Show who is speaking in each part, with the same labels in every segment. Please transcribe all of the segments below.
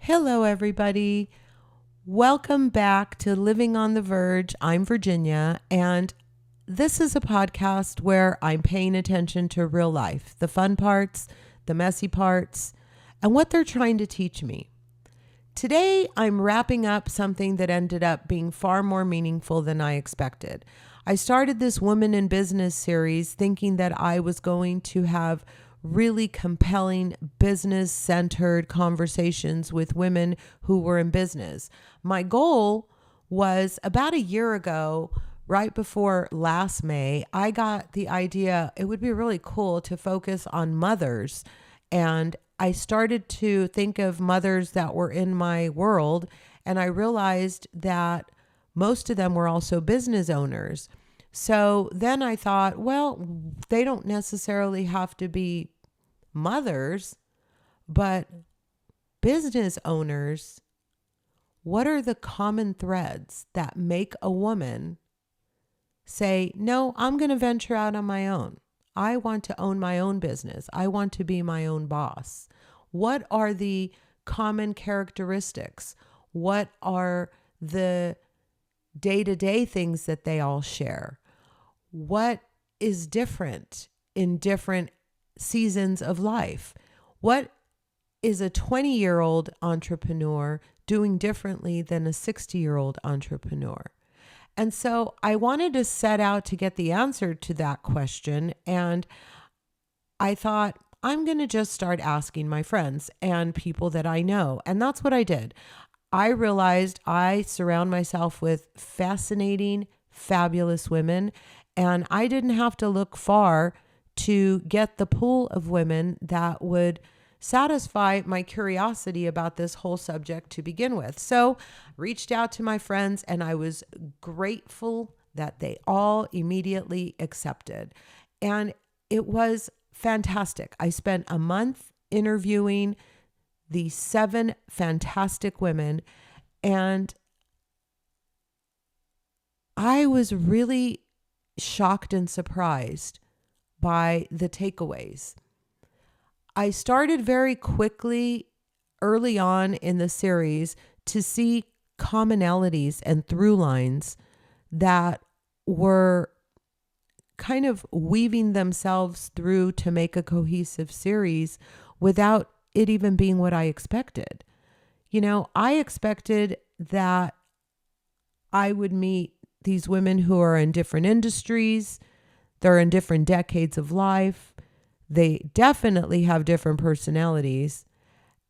Speaker 1: Hello, everybody. Welcome back to Living on the Verge. I'm Virginia, and this is a podcast where I'm paying attention to real life, the fun parts, the messy parts, and what they're trying to teach me. Today, I'm wrapping up something that ended up being far more meaningful than I expected. I started this Women in Business series thinking that I was going to have really compelling business-centered conversations with women who were in business. My goal was about a year ago, right before last May, I got the idea it would be really cool to focus on mothers. And I started to think of mothers that were in my world, and I realized that most of them were also business owners. So then I thought, well, they don't necessarily have to be mothers, but business owners. What are the common threads that make a woman say, no, I'm going to venture out on my own. I want to own my own business. I want to be my own boss. What are the common characteristics? What are the day-to-day things that they all share? What is different in different seasons of life? What is a 20-year-old entrepreneur doing differently than a 60-year-old entrepreneur? And so I wanted to set out to get the answer to that question. And I thought, I'm going to just start asking my friends and people that I know. And that's what I did. I realized I surround myself with fascinating, fabulous women, and I didn't have to look far to get the pool of women that would satisfy my curiosity about this whole subject to begin with. So reached out to my friends, and I was grateful that they all immediately accepted. And it was fantastic. I spent a month interviewing these 7 fantastic women, and I was really shocked and surprised by the takeaways. I started very quickly early on in the series to see commonalities and through lines that were kind of weaving themselves through to make a cohesive series without it even being what I expected. You know, I expected that I would meet these women who are in different industries. They're in different decades of life. They definitely have different personalities,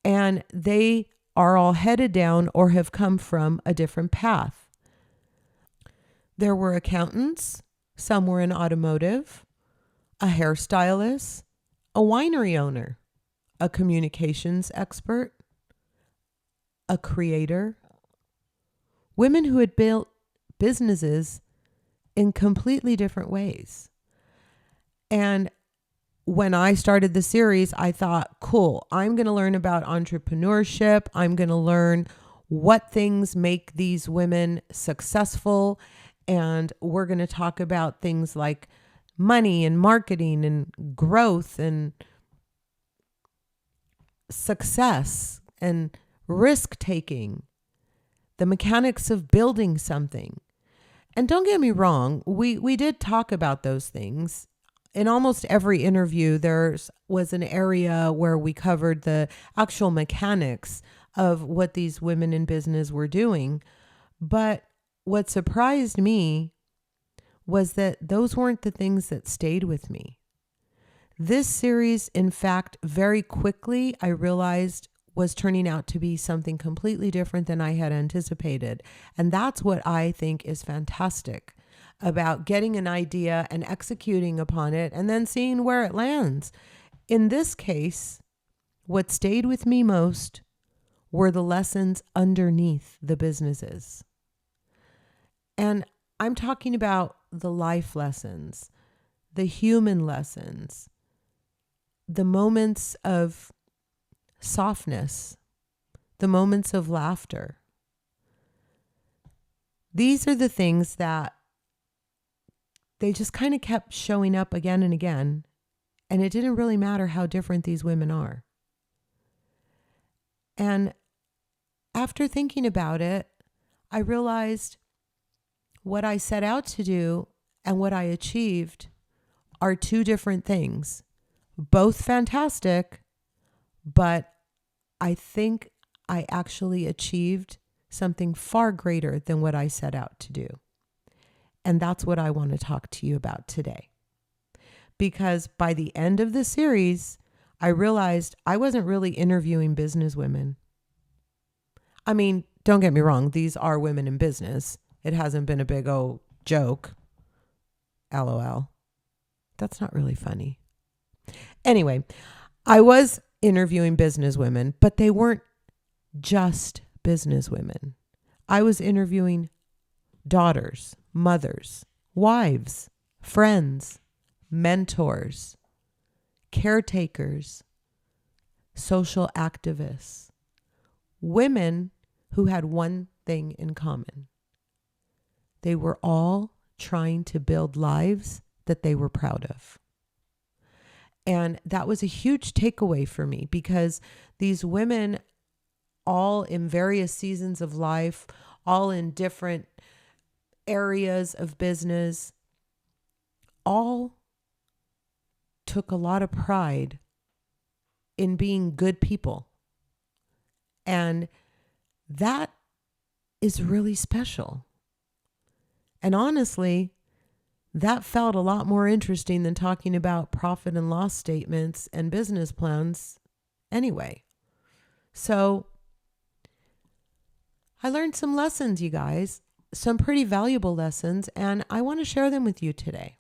Speaker 1: and they are all headed down or have come from a different path. There were accountants, some were in automotive, a hairstylist, a winery owner, a communications expert, a creator, women who had built businesses in completely different ways. And when I started the series, I thought, cool, I'm going to learn about entrepreneurship. I'm going to learn what things make these women successful. And we're going to talk about things like money and marketing and growth and success and risk taking, the mechanics of building something. And don't get me wrong, we did talk about those things. In almost every interview, there was an area where we covered the actual mechanics of what these women in business were doing. But what surprised me was that those weren't the things that stayed with me. This series, in fact, very quickly, I realized was turning out to be something completely different than I had anticipated. And that's what I think is fantastic about getting an idea and executing upon it and then seeing where it lands. In this case, what stayed with me most were the lessons underneath the businesses. And I'm talking about the life lessons, the human lessons, the moments of softness, the moments of laughter. These are the things that they just kind of kept showing up again and again. And it didn't really matter how different these women are. And after thinking about it, I realized what I set out to do and what I achieved are two different things. Both fantastic, but I think I actually achieved something far greater than what I set out to do. And that's what I want to talk to you about today. Because by the end of the series, I realized I wasn't really interviewing business women. I mean, don't get me wrong, these are women in business. It hasn't been a big old joke. LOL. That's not really funny. Anyway, I was interviewing business women, but they weren't just business women. I was interviewing daughters, mothers, wives, friends, mentors, caretakers, social activists, women who had one thing in common. They were all trying to build lives that they were proud of. And that was a huge takeaway for me because these women, all in various seasons of life, all in different areas of business, all took a lot of pride in being good people. And that is really special. And honestly, that felt a lot more interesting than talking about profit and loss statements and business plans anyway. So I learned some lessons, you guys, some pretty valuable lessons, and I want to share them with you today.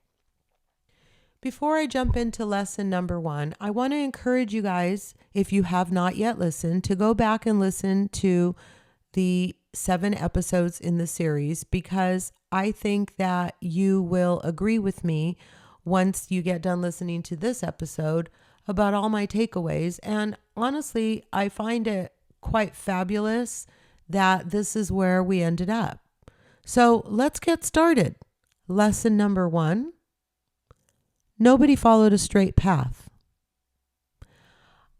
Speaker 1: Before I jump into lesson number 1, I want to encourage you guys, if you have not yet listened, to go back and listen to the 7 episodes in the series, because I think that you will agree with me once you get done listening to this episode about all my takeaways. And honestly, I find it quite fabulous that this is where we ended up. So let's get started. Lesson number 1. Nobody followed a straight path.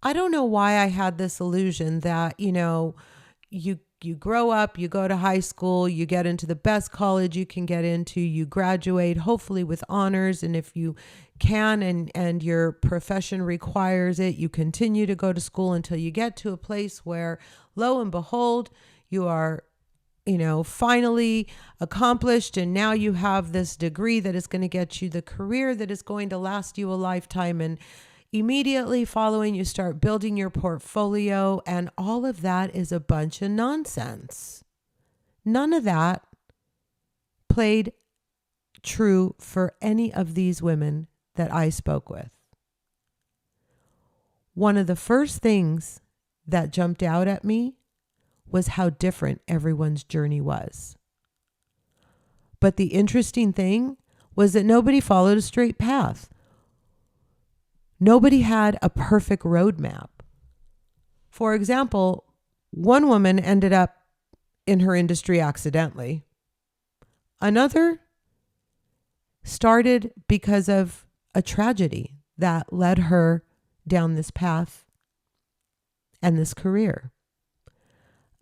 Speaker 1: I don't know why I had this illusion that, you grow up, you go to high school, you get into the best college you can get into, you graduate, hopefully with honors. And if you can and your profession requires it, you continue to go to school until you get to a place where, lo and behold, you are finally accomplished. And now you have this degree that is going to get you the career that is going to last you a lifetime. And immediately following, you start building your portfolio. And all of that is a bunch of nonsense. None of that played true for any of these women that I spoke with. One of the first things that jumped out at me was how different everyone's journey was. But the interesting thing was that nobody followed a straight path. Nobody had a perfect roadmap. For example, one woman ended up in her industry accidentally. Another started because of a tragedy that led her down this path and this career.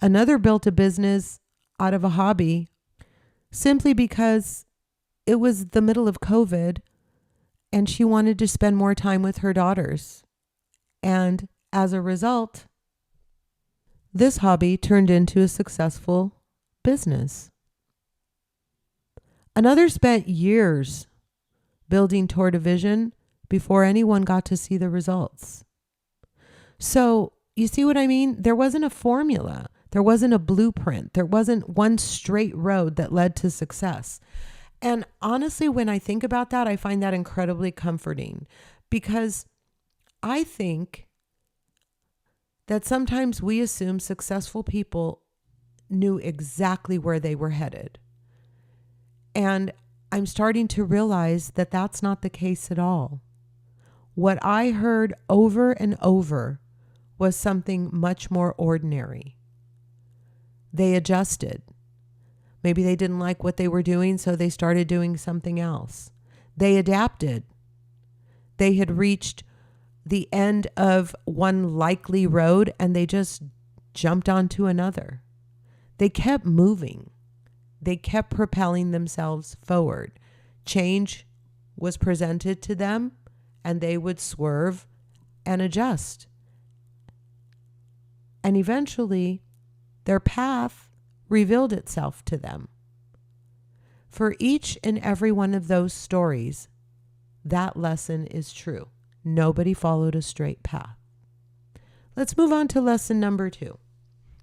Speaker 1: Another built a business out of a hobby simply because it was the middle of COVID and she wanted to spend more time with her daughters. And as a result, this hobby turned into a successful business. Another spent years building toward a vision before anyone got to see the results. So you see what I mean? There wasn't a formula. There wasn't a blueprint. There wasn't one straight road that led to success. And honestly, when I think about that, I find that incredibly comforting because I think that sometimes we assume successful people knew exactly where they were headed. And I'm starting to realize that that's not the case at all. What I heard over and over was something much more ordinary. They adjusted. Maybe they didn't like what they were doing, so they started doing something else. They adapted. They had reached the end of one likely road and they just jumped onto another. They kept moving. They kept propelling themselves forward. Change was presented to them, and they would swerve and adjust. And eventually, their path revealed itself to them. For each and every one of those stories, that lesson is true. Nobody followed a straight path. Let's move on to lesson number 2,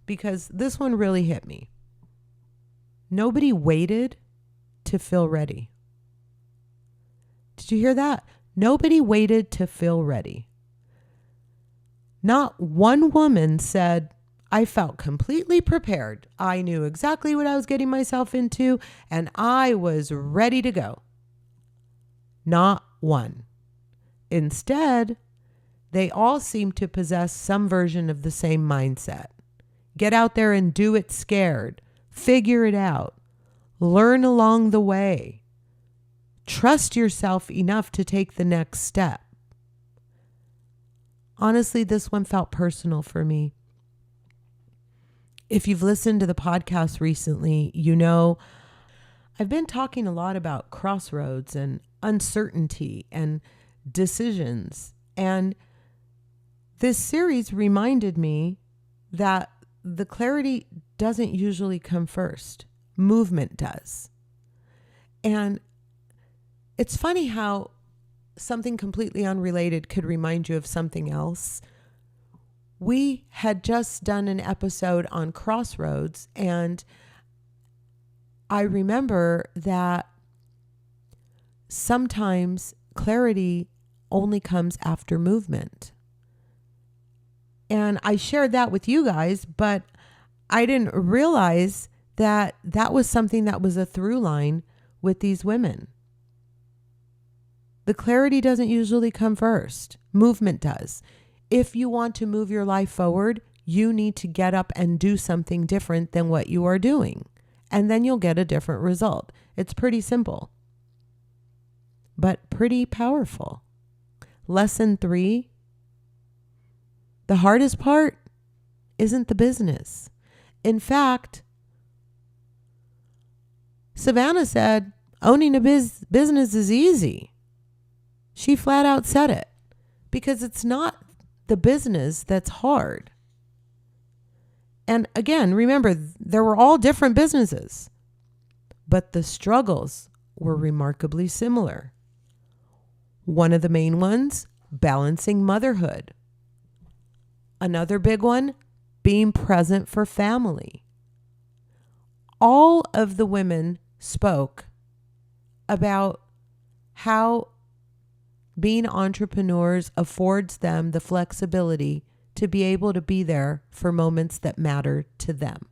Speaker 1: because this one really hit me. Nobody waited to feel ready. Did you hear that? Nobody waited to feel ready. Not one woman said, I felt completely prepared. I knew exactly what I was getting myself into, and I was ready to go. Not one. Instead, they all seem to possess some version of the same mindset. Get out there and do it scared. Figure it out. Learn along the way. Trust yourself enough to take the next step. Honestly, this one felt personal for me. If you've listened to the podcast recently, you know I've been talking a lot about crossroads and uncertainty and decisions. And this series reminded me that the clarity doesn't usually come first. Movement does. And it's funny how something completely unrelated could remind you of something else. We had just done an episode on crossroads, and I remember that sometimes clarity only comes after movement. And I shared that with you guys, but I didn't realize that that was something that was a through line with these women. The clarity doesn't usually come first. Movement does. If you want to move your life forward, you need to get up and do something different than what you are doing. And then you'll get a different result. It's pretty simple, but pretty powerful. Lesson 3, the hardest part isn't the business. In fact, Savannah said, owning a business is easy. She flat out said it, because it's not the business that's hard. And again, remember, there were all different businesses, but the struggles were remarkably similar. One of the main ones, balancing motherhood. Another big one, being present for family. All of the women spoke about how being entrepreneurs affords them the flexibility to be able to be there for moments that matter to them.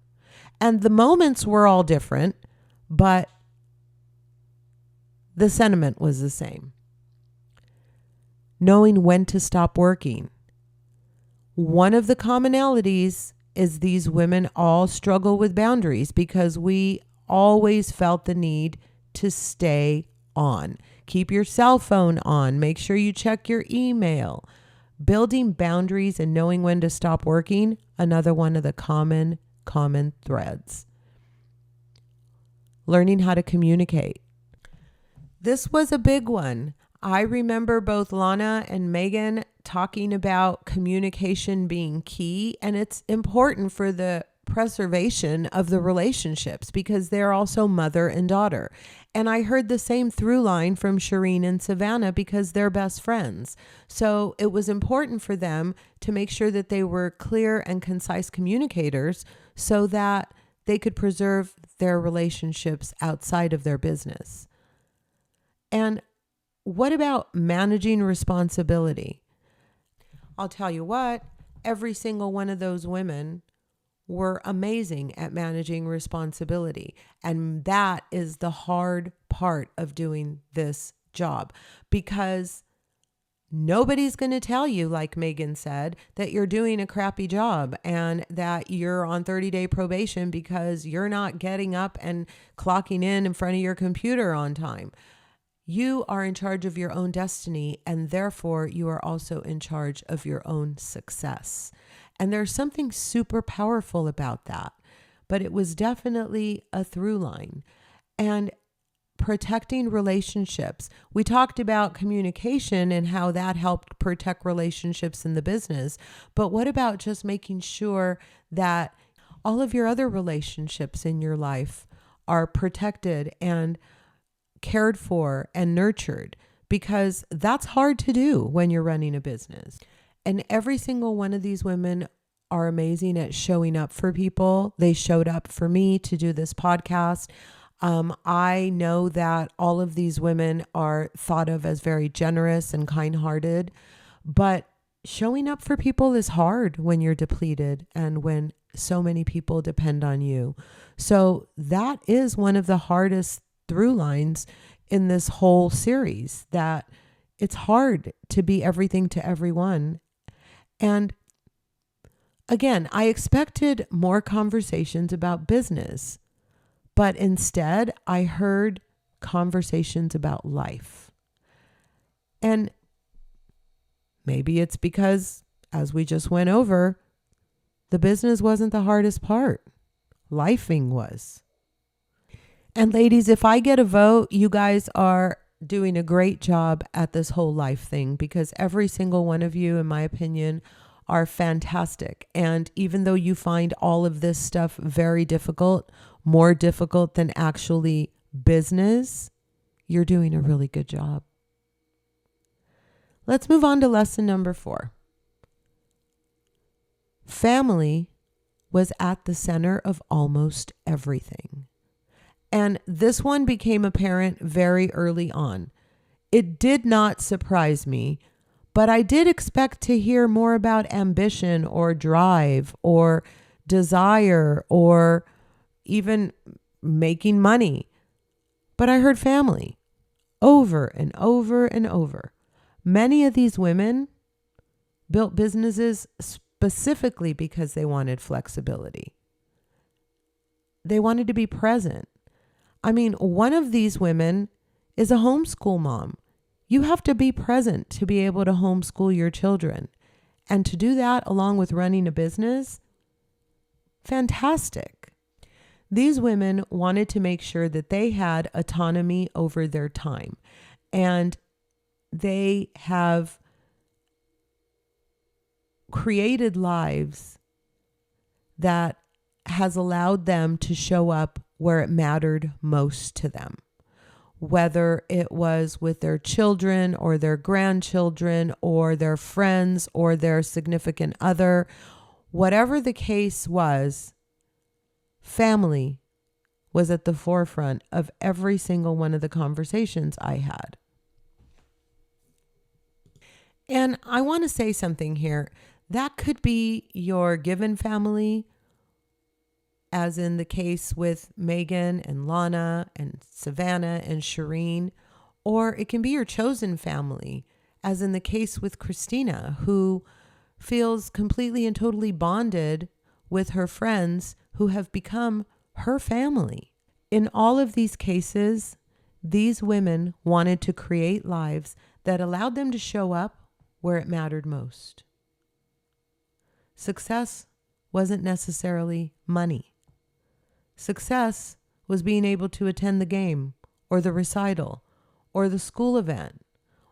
Speaker 1: And the moments were all different, but the sentiment was the same. Knowing when to stop working. One of the commonalities is these women all struggle with boundaries because we always felt the need to stay on. Keep your cell phone on. Make sure you check your email. Building boundaries and knowing when to stop working, another one of the common threads. Learning how to communicate. This was a big one. I remember both Lana and Megan talking about communication being key, and it's important for the preservation of the relationships because they're also mother and daughter. And I heard the same through line from Shireen and Savannah because they're best friends. So it was important for them to make sure that they were clear and concise communicators so that they could preserve their relationships outside of their business. And what about managing responsibility? I'll tell you what, every single one of those women were amazing at managing responsibility. And that is the hard part of doing this job, because nobody's going to tell you, like Megan said, that you're doing a crappy job and that you're on 30-day probation because you're not getting up and clocking in front of your computer on time. You are in charge of your own destiny, and therefore you are also in charge of your own success. And there's something super powerful about that. But it was definitely a through line. And protecting relationships. We talked about communication and how that helped protect relationships in the business. But what about just making sure that all of your other relationships in your life are protected and cared for and nurtured? Because that's hard to do when you're running a business. And every single one of these women are amazing at showing up for people. They showed up for me to do this podcast. I know that all of these women are thought of as very generous and kind-hearted, but showing up for people is hard when you're depleted and when so many people depend on you. So that is one of the hardest through lines in this whole series, that it's hard to be everything to everyone. And again, I expected more conversations about business, but instead I heard conversations about life. And maybe it's because, as we just went over, the business wasn't the hardest part. Lifing was. And ladies, if I get a vote, you guys are doing a great job at this whole life thing, because every single one of you, in my opinion, are fantastic. And even though you find all of this stuff very difficult, more difficult than actually business, you're doing a really good job. Let's move on to lesson number 4. Family was at the center of almost everything. And this one became apparent very early on. It did not surprise me, but I did expect to hear more about ambition or drive or desire or even making money. But I heard family over and over and over. Many of these women built businesses specifically because they wanted flexibility. They wanted to be present. I mean, one of these women is a homeschool mom. You have to be present to be able to homeschool your children. And to do that along with running a business, fantastic. These women wanted to make sure that they had autonomy over their time. And they have created lives that has allowed them to show up where it mattered most to them, whether it was with their children or their grandchildren or their friends or their significant other. Whatever the case was, family was at the forefront of every single one of the conversations I had. And I want to say something here. That could be your given family, as in the case with Megan and Lana and Savannah and Shireen, or it can be your chosen family, as in the case with Christina, who feels completely and totally bonded with her friends who have become her family. In all of these cases, these women wanted to create lives that allowed them to show up where it mattered most. Success wasn't necessarily money. Success was being able to attend the game or the recital or the school event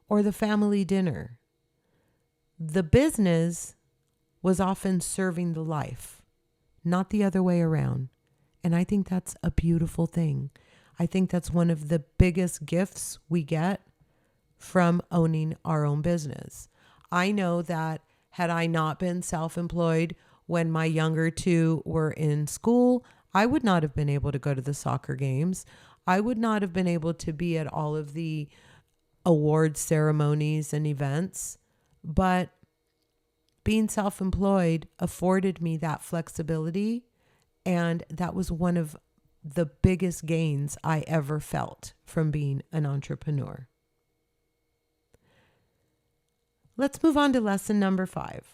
Speaker 1: or the family dinner. The business was often serving the life, not the other way around. And I think that's a beautiful thing. I think that's one of the biggest gifts we get from owning our own business. I know that had I not been self-employed when my younger two were in school, I would not have been able to go to the soccer games. I would not have been able to be at all of the award ceremonies and events. But being self-employed afforded me that flexibility. And that was one of the biggest gains I ever felt from being an entrepreneur. Let's move on to lesson number 5.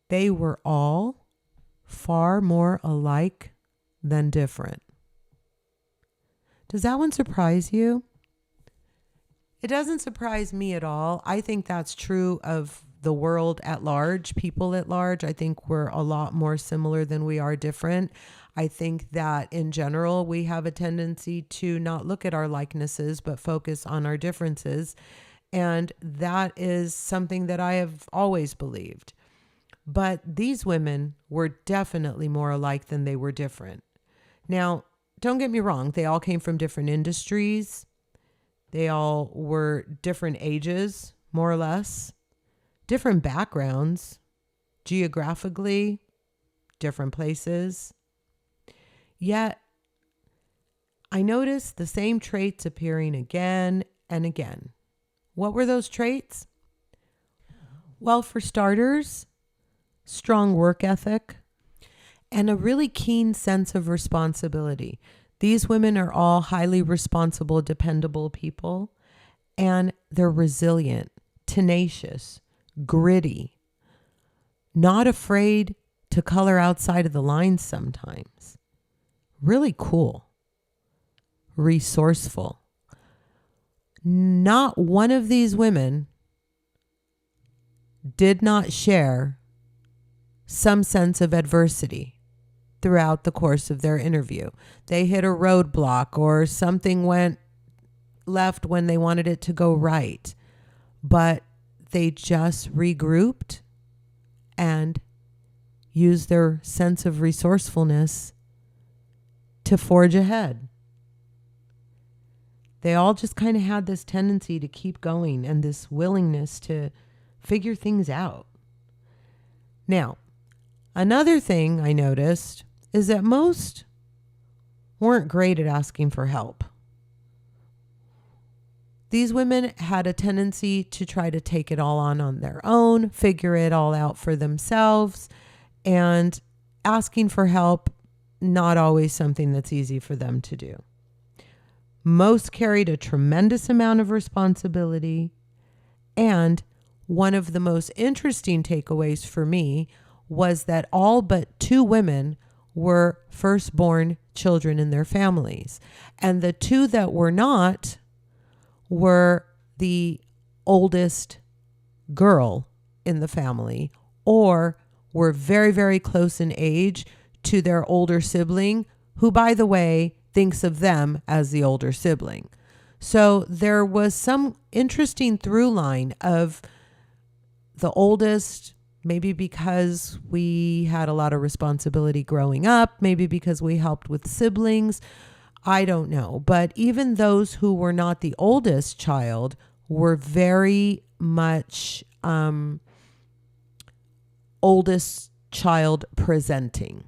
Speaker 1: They were all far more alike than different. Does that one surprise you? It doesn't surprise me at all. I think that's true of the world at large, people at large. I think we're a lot more similar than we are different. I think that in general, we have a tendency to not look at our likenesses, but focus on our differences. And that is something that I have always believed. But these women were definitely more alike than they were different. Now, don't get me wrong. They all came from different industries. They all were different ages, more or less, different backgrounds, geographically, different places. Yet, I noticed the same traits appearing again and again. What were those traits? Well, for starters, strong work ethic and a really keen sense of responsibility. These women are all highly responsible, dependable people, and they're resilient, tenacious, gritty, not afraid to color outside of the lines sometimes. Really cool, resourceful. Not one of these women did not share some sense of adversity throughout the course of their interview. They hit a roadblock or something went left when they wanted it to go right, but they just regrouped and used their sense of resourcefulness to forge ahead. They all just kind of had this tendency to keep going and this willingness to figure things out. Now, another thing I noticed is that most weren't great at asking for help. These women had a tendency to try to take it all on their own, figure it all out for themselves, and asking for help, not always something that's easy for them to do. Most carried a tremendous amount of responsibility, and one of the most interesting takeaways for me was that all but 2 women were firstborn children in their families. And the 2 that were not were the oldest girl in the family, or were very, very close in age to their older sibling, who, by the way, thinks of them as the older sibling. So there was some interesting through line of the oldest, maybe because we had a lot of responsibility growing up, maybe because we helped with siblings, I don't know. But even those who were not the oldest child were very much oldest child presenting,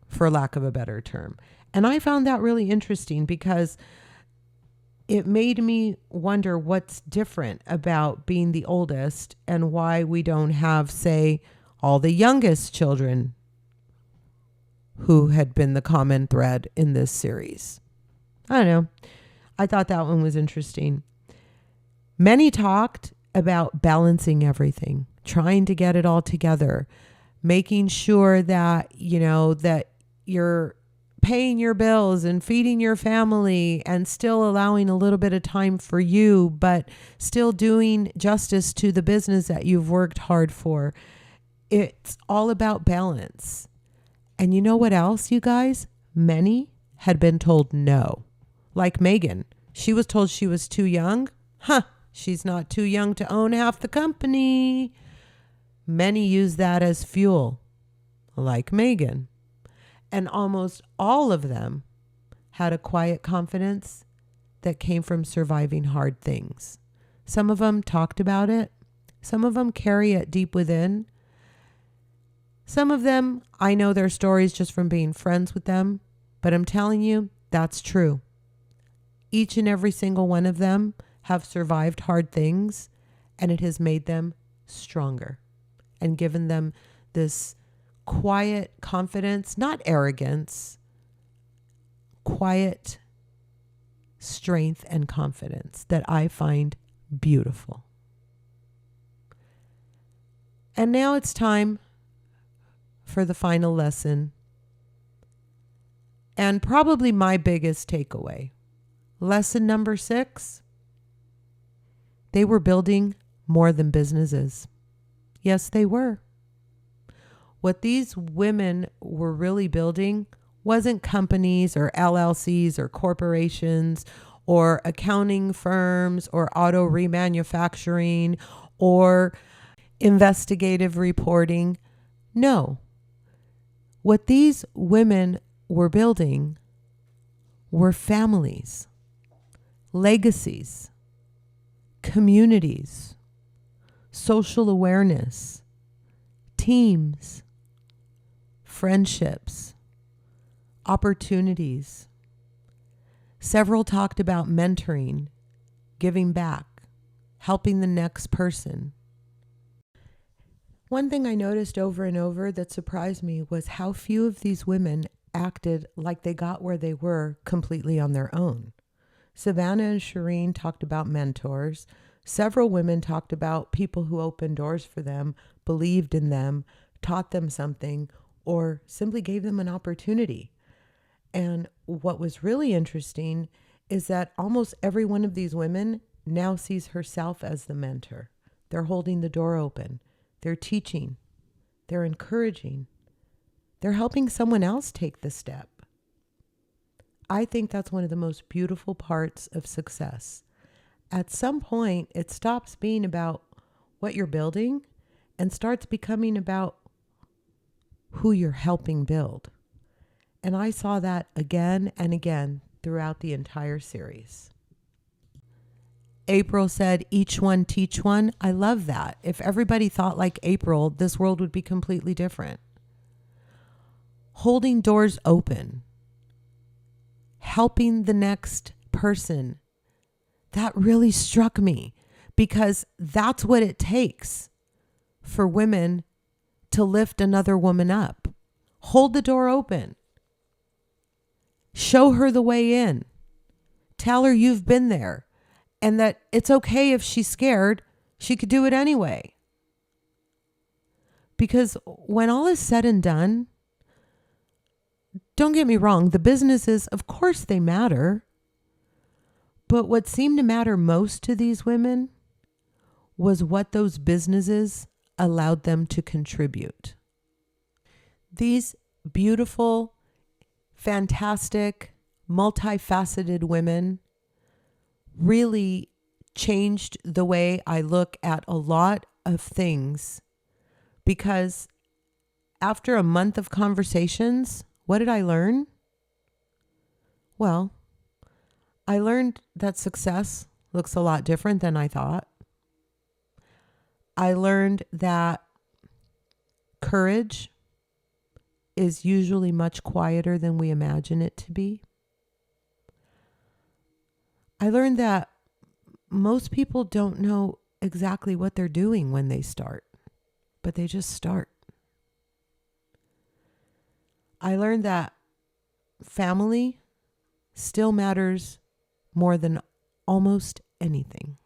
Speaker 1: for lack of a better term. And I found that really interesting because it made me wonder what's different about being the oldest and why we don't have, say, all the youngest children who had been the common thread in this series. I don't know. I thought that one was interesting. Many talked about balancing everything, trying to get it all together, making sure that, that you're paying your bills and feeding your family and still allowing a little bit of time for you, but still doing justice to the business that you've worked hard for. It's all about balance. And you know what else, you guys? Many had been told no. Like Megan. She was told she was too young. She's not too young to own half the company. Many use that as fuel. Like Megan. And almost all of them had a quiet confidence that came from surviving hard things. Some of them talked about it. Some of them carry it deep within. Some of them, I know their stories just from being friends with them, but I'm telling you, that's true. Each and every single one of them have survived hard things, and it has made them stronger and given them this quiet confidence, not arrogance, quiet strength and confidence that I find beautiful. And now it's time for the final lesson, and probably my biggest takeaway. Lesson number 6, they were building more than businesses. Yes, they were. What these women were really building wasn't companies or LLCs or corporations or accounting firms or auto remanufacturing or investigative reporting. No. What these women were building were families, legacies, communities, social awareness, teams, friendships, opportunities. Several talked about mentoring, giving back, helping the next person. One thing I noticed over and over that surprised me was how few of these women acted like they got where they were completely on their own. Savannah and Shireen talked about mentors. Several women talked about people who opened doors for them, believed in them, taught them something, or simply gave them an opportunity. And what was really interesting is that almost every one of these women now sees herself as the mentor. They're holding the door open. They're teaching. They're encouraging. They're helping someone else take the step. I think that's one of the most beautiful parts of success. At some point, it stops being about what you're building and starts becoming about who you're helping build. And I saw that again and again throughout the entire series. April said, each one teach one. I love that. If everybody thought like April, this world would be completely different. Holding doors open, helping the next person. That really struck me because that's what it takes for women to lift another woman up. Hold the door open. Show her the way in. Tell her you've been there and that it's okay if she's scared, she could do it anyway. Because when all is said and done, don't get me wrong, the businesses, of course they matter. But what seemed to matter most to these women was what those businesses allowed them to contribute. These beautiful, fantastic, multifaceted women really changed the way I look at a lot of things, because after a month of conversations, what did I learn? Well, I learned that success looks a lot different than I thought. I learned that courage is usually much quieter than we imagine it to be. I learned that most people don't know exactly what they're doing when they start, but they just start. I learned that family still matters more than almost anything.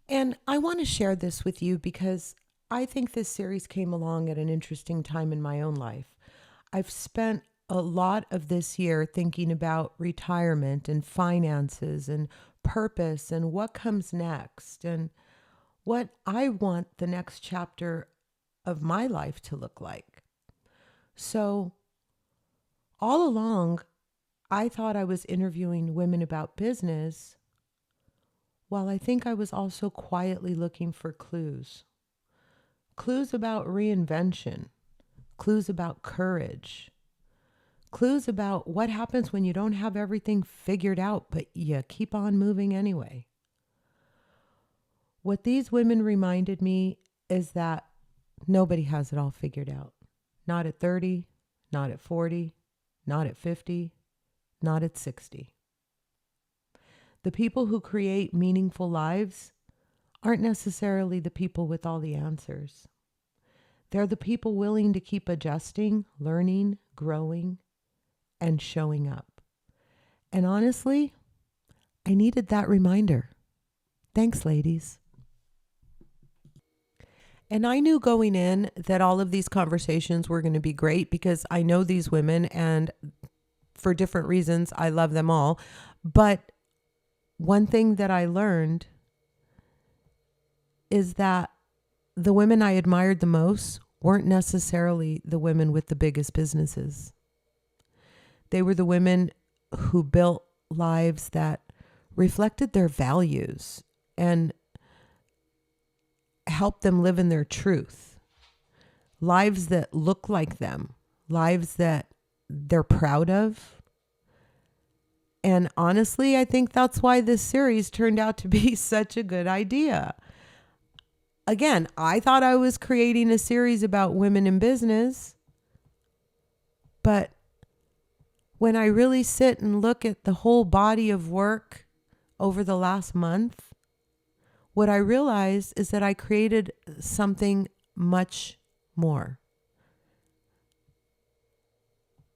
Speaker 1: And I want to share this with you because I think this series came along at an interesting time in my own life. I've spent a lot of this year thinking about retirement and finances and purpose and what comes next and what I want the next chapter of my life to look like. So all along, I thought I was interviewing women about business, while I think I was also quietly looking for clues. Clues about reinvention, clues about courage, clues about what happens when you don't have everything figured out, but you keep on moving anyway. What these women reminded me is that nobody has it all figured out. Not at 30, not at 40, not at 50, not at 60. The people who create meaningful lives aren't necessarily the people with all the answers. They're the people willing to keep adjusting, learning, growing, and showing up. And honestly, I needed that reminder. Thanks, ladies. And I knew going in that all of these conversations were going to be great because I know these women and for different reasons, I love them all. But one thing that I learned is that the women I admired the most weren't necessarily the women with the biggest businesses. They were the women who built lives that reflected their values and helped them live in their truth. Lives that look like them, lives that they're proud of. And honestly, I think that's why this series turned out to be such a good idea. Again, I thought I was creating a series about women in business, but when I really sit and look at the whole body of work over the last month, what I realized is that I created something much more.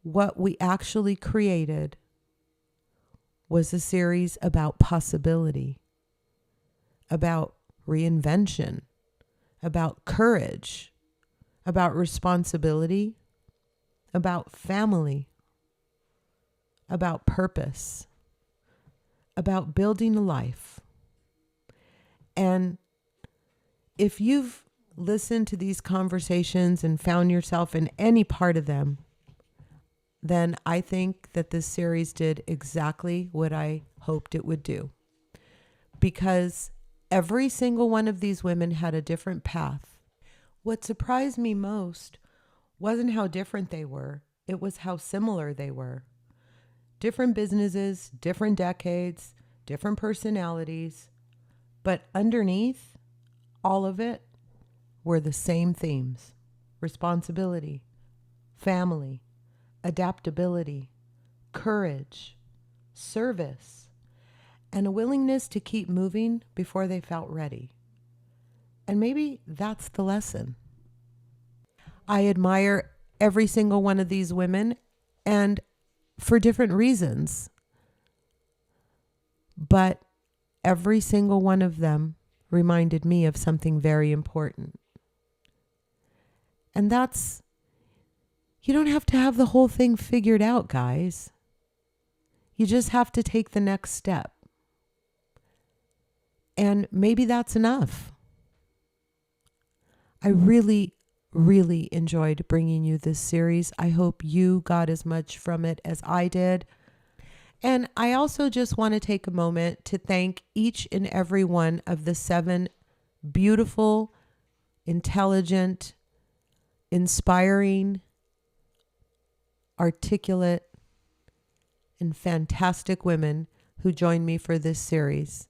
Speaker 1: What we actually created was a series about possibility, about reinvention, about courage, about responsibility, about family, about purpose, about building a life. And if you've listened to these conversations and found yourself in any part of them, then I think that this series did exactly what I hoped it would do. Because every single one of these women had a different path. What surprised me most wasn't how different they were, it was how similar they were. Different businesses, different decades, different personalities, but underneath all of it were the same themes: responsibility, family, adaptability, courage, service, and a willingness to keep moving before they felt ready. And maybe that's the lesson. I admire every single one of these women, and for different reasons. But every single one of them reminded me of something very important. And that's, you don't have to have the whole thing figured out, guys. You just have to take the next step. And maybe that's enough. I really enjoyed bringing you this series. I hope you got as much from it as I did. And I also just want to take a moment to thank each and every one of the 7 beautiful, intelligent, inspiring, articulate, and fantastic women who joined me for this series.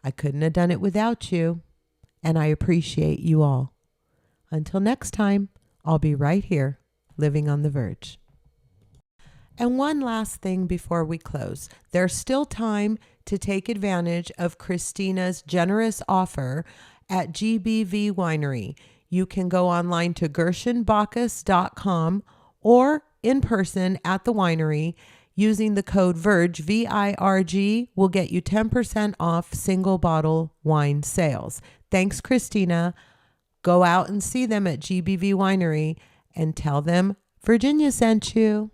Speaker 1: I couldn't have done it without you, and I appreciate you all. Until next time, I'll be right here, living on the verge. And one last thing before we close. There's still time to take advantage of Christina's generous offer at GBV Winery. You can go online to gershenbacchus.com or in person at the winery. Using the code VIRG, VIRG, will get you 10% off single bottle wine sales. Thanks, Christina. Go out and see them at GBV Winery and tell them Virginia sent you.